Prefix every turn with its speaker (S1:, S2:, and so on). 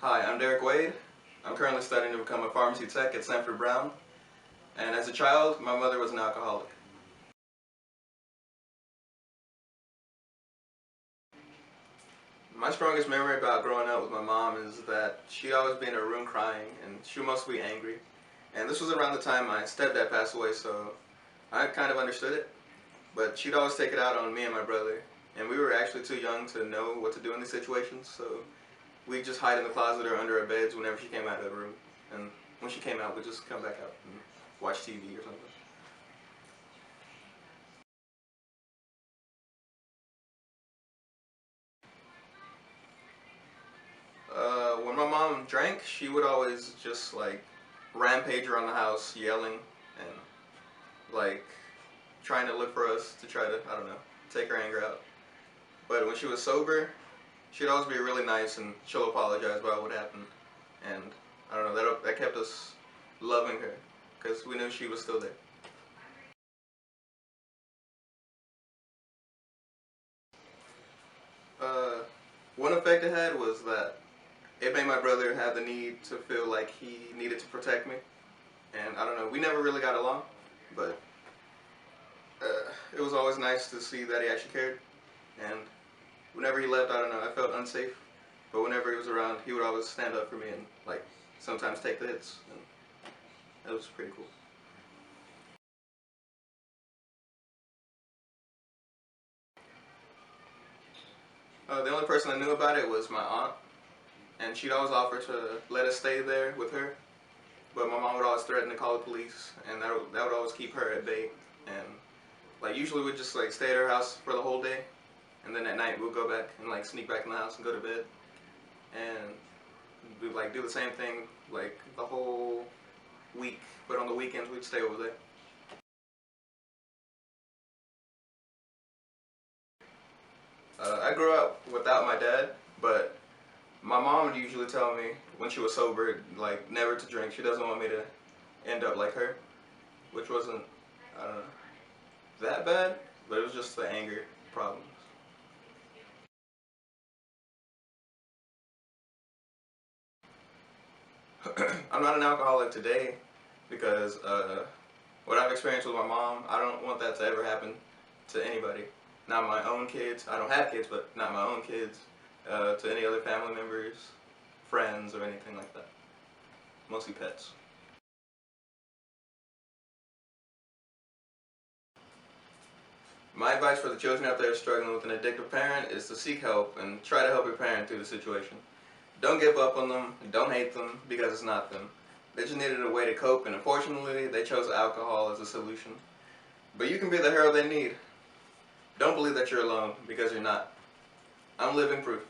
S1: Hi, I'm Derek Wade. I'm currently studying to become a pharmacy tech at Sanford Brown. And as a child, my mother was an alcoholic. My strongest memory about growing up with my mom is that she'd always be in her room crying, and she would mostly be angry. And this was around the time my stepdad passed away, so I kind of understood it. But she'd always take it out on me and my brother. And we were actually too young to know what to do in these situations, so we'd just hide in the closet or under our beds whenever she came out of the room. And when she came out, we'd just come back out and watch TV or something. When my mom drank, she would always just like rampage around the house, yelling and like trying to look for us to try to, I don't know, take her anger out. But when she was sober, she'd always be really nice and she'll apologize about what happened. And I don't know, that kept us loving her because we knew she was still there. Uh, One effect it had was that it made my brother have the need to feel like he needed to protect me. And I don't know, we never really got along, but it was always nice to see that he actually cared. And whenever he left, I don't know, I felt unsafe. But whenever he was around, he would always stand up for me and like sometimes take the hits. And that was pretty cool. The only person I knew about it was my aunt, and she'd always offer to let us stay there with her. But my mom would always threaten to call the police, and that would always keep her at bay. And like usually we'd just like stay at her house for the whole day, and then at night we'd go back and like sneak back in the house and go to bed, and we'd like do the same thing like the whole week. But on the weekends we'd stay over there. I grew up without my dad, but my mom would usually tell me when she was sober, like never to drink. She doesn't want me to end up like her, which wasn't, I don't know, that bad, but it was just the anger problems. I'm not an alcoholic today because what I've experienced with my mom, I don't want that to ever happen to anybody. Not my own kids. I don't have kids, but not my own kids. To any other family members, friends, or anything like that. Mostly pets. My advice for the children out there struggling with an addictive parent is to seek help and try to help your parent through the situation. Don't give up on them, don't hate them because it's not them. They just needed a way to cope, and unfortunately they chose alcohol as a solution. But you can be the hero they need. Don't believe that you're alone because you're not. I'm living proof.